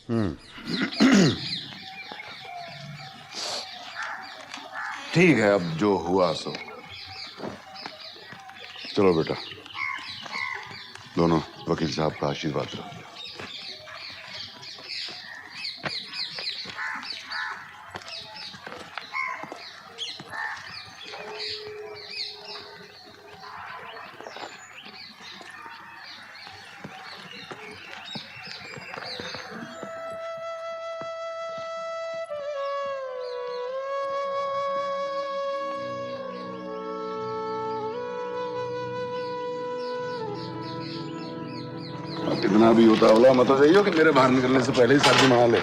ठीक है, अब जो हुआ सो। चलो बेटा, दोनों वकील साहब का आशीर्वाद लो। इतना भी उतावला मत हो जाइए कि मेरे बाहर निकलने से पहले ही शादी मना ले।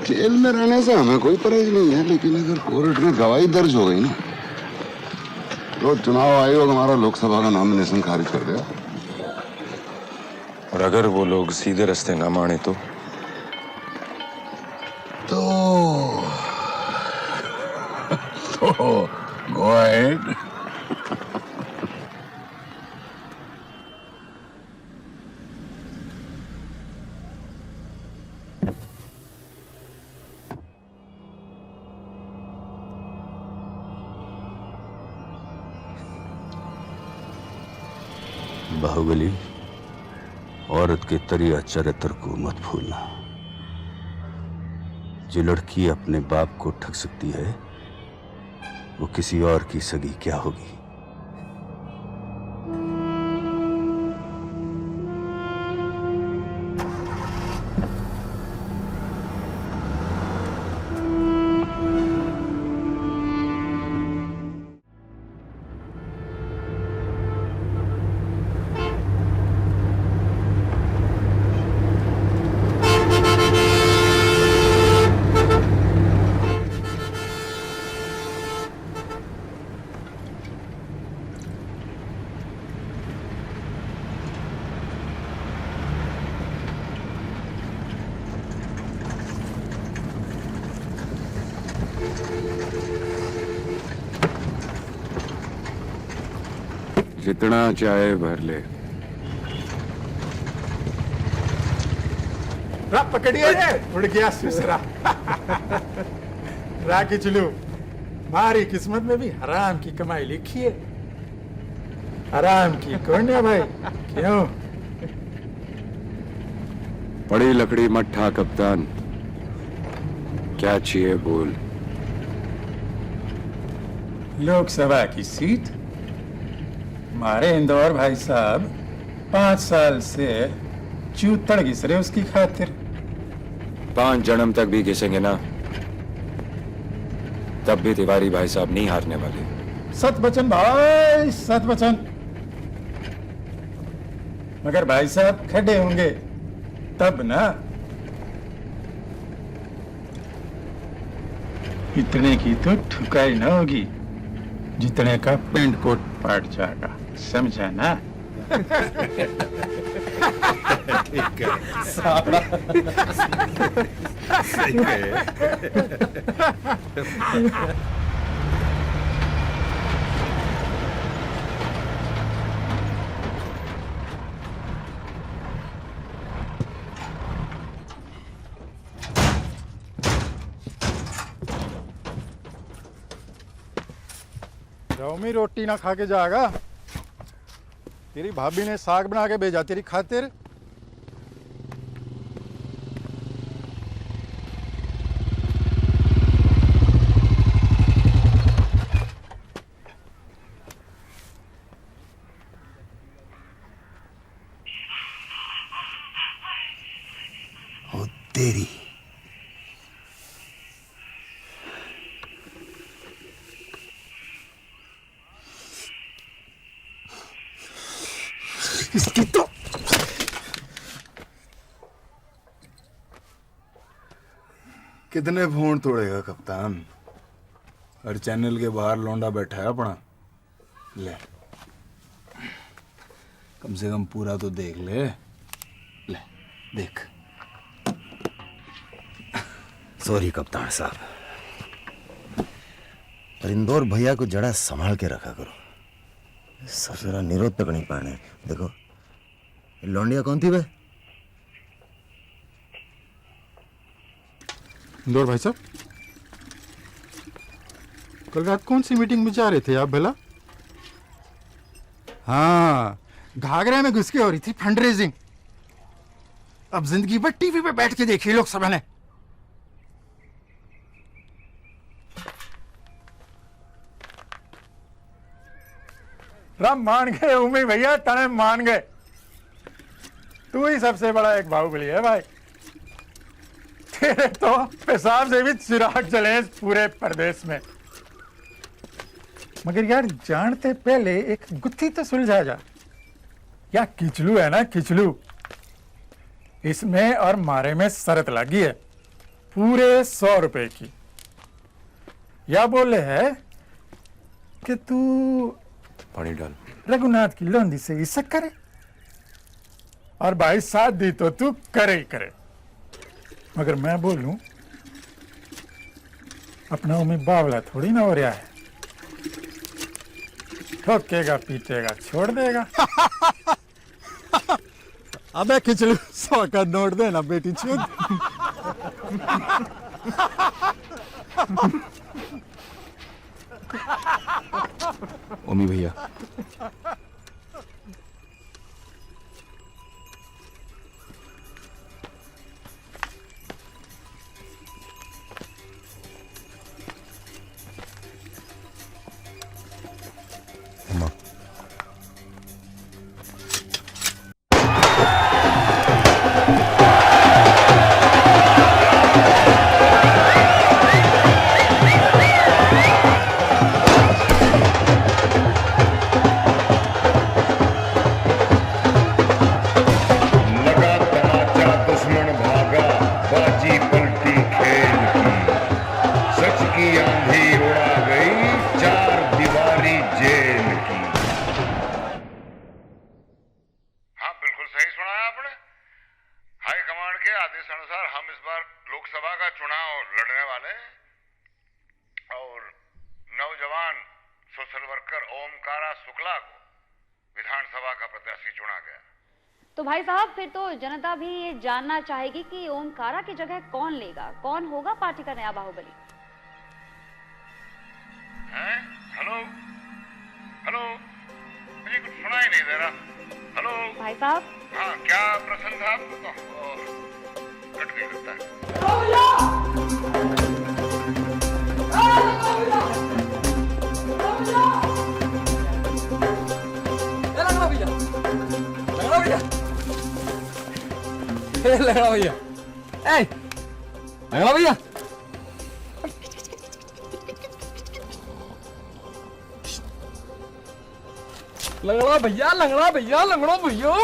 जेल में रहने से हमें कोई परहेज नहीं है, लेकिन अगर कोर्ट में गवाही दर्ज हो गई ना तो चुनाव आयोग हमारा लोकसभा का नॉमिनेशन खारिज कर देगा। और अगर वो लोग सीधे रास्ते ना माने तो गो अहेड। बाहुबली, औरत के तरिया चरित्र को मत भूलना। जो लड़की अपने बाप को ठग सकती है वो किसी और की सगी क्या होगी। जितना चाहे भर ले। पकड़िए रे, उड़ गया सुसरा। राखी चलू, हमारी किस्मत में भी हराम की कमाई लिखी है। हराम की कौन है भाई? क्यों? बड़ी लकड़ी मत ठा कप्तान, क्या चाहिए बोल। लोकसभा की सीट हमारे इंदौर भाई साहब 5 साल से चूतड़ घिस रहे उसकी खातिर। 5 जन्म तक भी घिसेंगे ना, तब भी तिवारी भाई साहब नहीं हारने वाले। सत वचन भाई, सत वचन। मगर भाई साहब खड़े होंगे तब ना। इतने की तो ठुकाई ना होगी जितने का पेंट कोट पाट जाएगा, समझा ना? ठीक है साला, सही है। रौमी रोटी ना खा के जाएगा। तेरी भाभी ने साग बना के भेजा तेरी खातिर। ओ तेरी, इसकी तो कितने फोन तोड़ेगा कप्तान? हर चैनल के बाहर लौंडा बैठा है अपना। ले, कम से कम पूरा तो देख ले। ले देख। सॉरी कप्तान साहब, पर इंदौर भैया को जरा संभाल के रखा करो। सब जरा निरोध तक नहीं पाने। देखो लौंडिया कौन थी वह? इंदौर भाई साहब, कल रात कौन सी मीटिंग में जा रहे थे आप भला? हाँ, घाघरा में घुस के हो रही थी फंड रेजिंग। अब जिंदगी भर टीवी पे बैठ के देखी लोकसभा ने। राम मान गए उम्मी भैया, तने मान गए। तू ही सबसे बड़ा एक बाहुबली है भाई। तेरे तो पेशाब से भी चिराग जले इस पूरे प्रदेश में। मगर यार जानते पहले एक गुत्थी तो सुलझा जा। या किचलू है ना, किचलू, इसमें और मारे में शर्त लगी है पूरे 100 रुपए की। या बोले है कि तू पानी डाल। रघुनाथ की लोंदी से इसक करे, और भाई साथ दी तो तू करे ही करे। मगर मैं बोलूं, अपना उम्मीद बावला थोड़ी ना हो रहा है। ठोकेगा पीटेगा छोड़ देगा। अबे खिचड़ू 100 का नोट देना बेटी चुद। ओमी भैया, लगा तमाचा दुश्मन भागा, बाजी पलटी खेल की, सच की आंधी उड़ा गई 4 दीवारी जेल की। हाँ, बिल्कुल सही सुना है आपने। हाई कमांड के आदेश अनुसार हम इस बार लोकसभा का चुनाव लड़ने वाले हैं और नौजवान सोशल वर्कर ओमकारा शुक्ला को विधानसभा का प्रत्याशी चुना गया। तो भाई साहब, फिर तो जनता भी ये जानना चाहेगी कि ओमकारा की जगह कौन लेगा, कौन होगा पार्टी का नया बाहुबली। हैं? हेलो हेलो, मुझे कुछ सुनाई नहीं दे रहा। हेलो भाई साहब, हाँ, क्या प्रश्न था आपका? कट गई लगता है। लगड़ा भैया, ए लगड़ा भैया, लगड़ा भैया, लगड़ा भैया, लगड़ा भैया।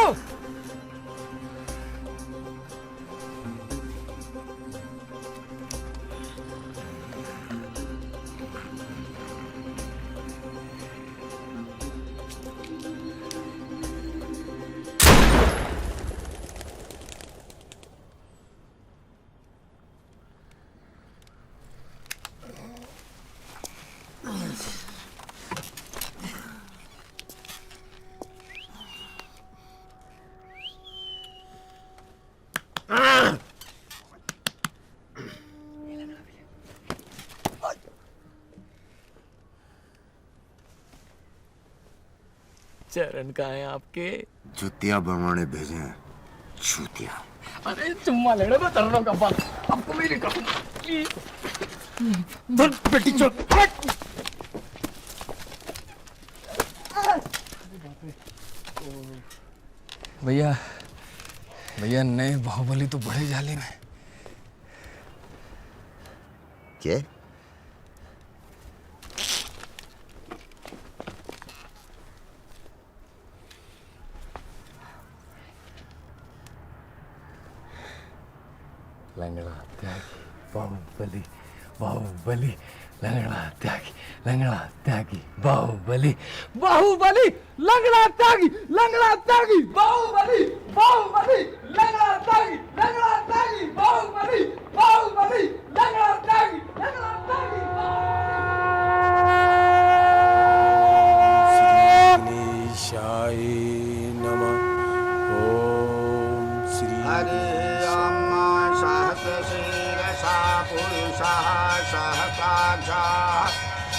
चरण कहाँ है आपके? जुतिया बनवाने भेजे हैं, जुतिया। अरे चुम्मा लेने दो चरणों का बाल, आपको मेरी कसम। बेटी चल। भैया, भैया नए बाहुबली तो बड़े जालिम है। क्या? लंगड़ा त्यागी बाहुबली, बाहुबली लंगड़ा त्यागी, लंगड़ा त्यागी बाहुबली, बाहुबली लंगड़ा त्यागी, लंगड़ा त्यागी बाहुबली, बाहुबली लंगड़ा त्यागी, लंगड़ा त्यागी बाहुबली, बाहुबली लंगड़ा त्यागी, लंगड़ा त्यागी गणेशाय नमः। ओम हरि ओम सहस्रशीर्षा पुरुषः सहस्राक्षः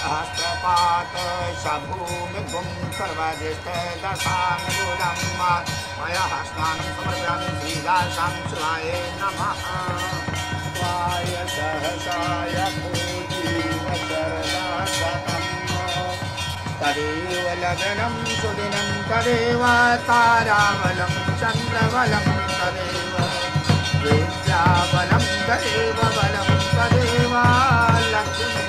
सहस्रपात सभूमिभुं सर्वदिष्टदशाङ्गुलं मया स्नानं समर्पयामि श्रीदासां शिवाय नमः वाय सहसाय पूजीवशरदाशतम् तदेव लग्नं सुदिनं तदेव ताराबलं चन्द्रबलं तदेव विद्याबलं तदेव बलं तदेव लक्ष्मी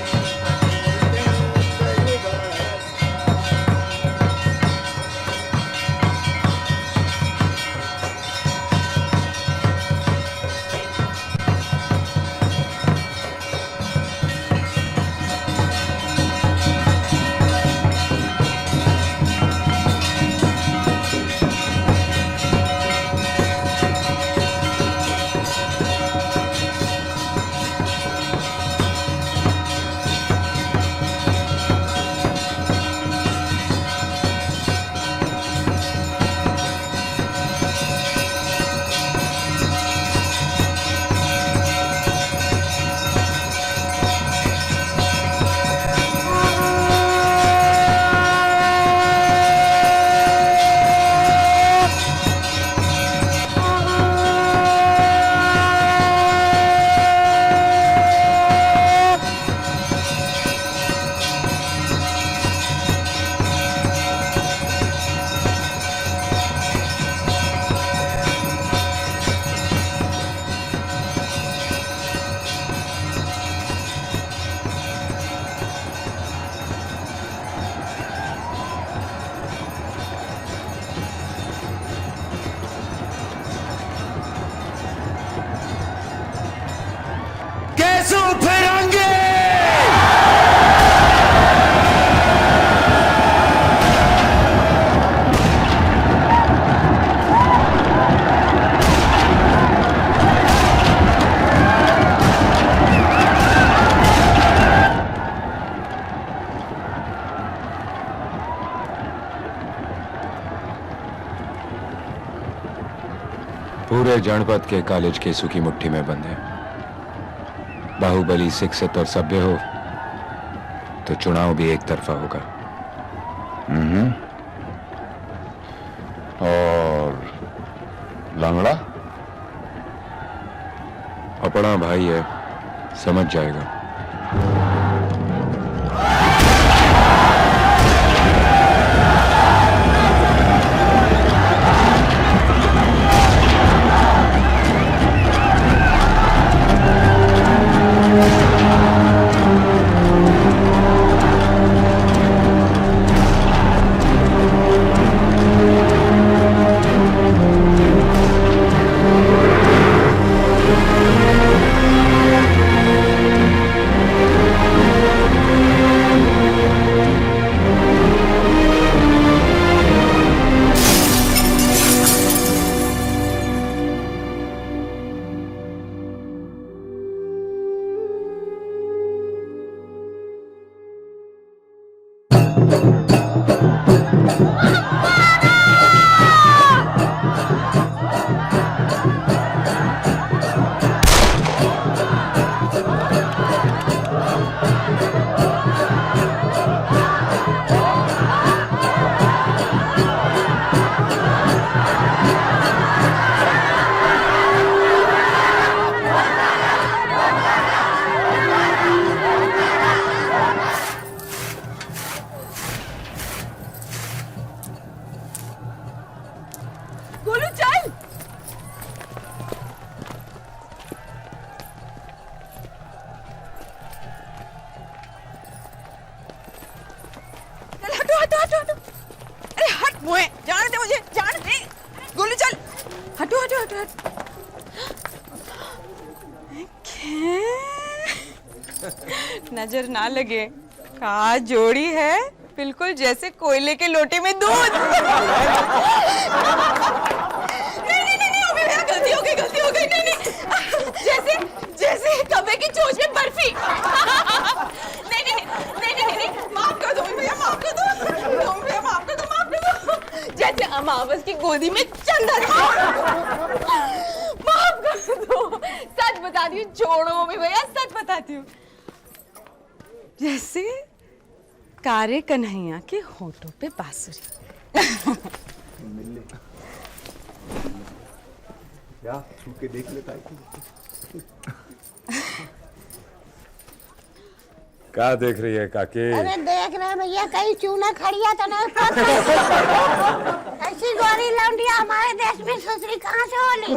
पूरे जनपद के कॉलेज केसू की मुट्ठी में बंद है। बाहुबली शिक्षित और सभ्य हो तो चुनाव भी एक तरफा होगा। और लंगड़ा अपना भाई है, समझ जाएगा। नजर ना लगे, कहा जोड़ी है, बिल्कुल जैसे कोयले के लोटे में दूध। नहीं, गलती हो गई, नहीं, जैसे कब्बे की चोंच में बर्फी। नहीं, माफ कर दो भैया, माफ कर दो। जैसे अमावस की गोदी में चंद्रमा। तो सच बताती हूँ, छोड़ो भी भैया, सच बताती हूँ। जैसे कारे कन्हैया के होठों पे बांसुरी। क्या छू के देख लेता है? क्या देख रही है काकी? अरे देख रहे भैया, कहीं चूना खड़िया तो नहीं पड़ता। ऐसी गोरी लौंडिया हमारे देश में सुसरी कहाँ से होली?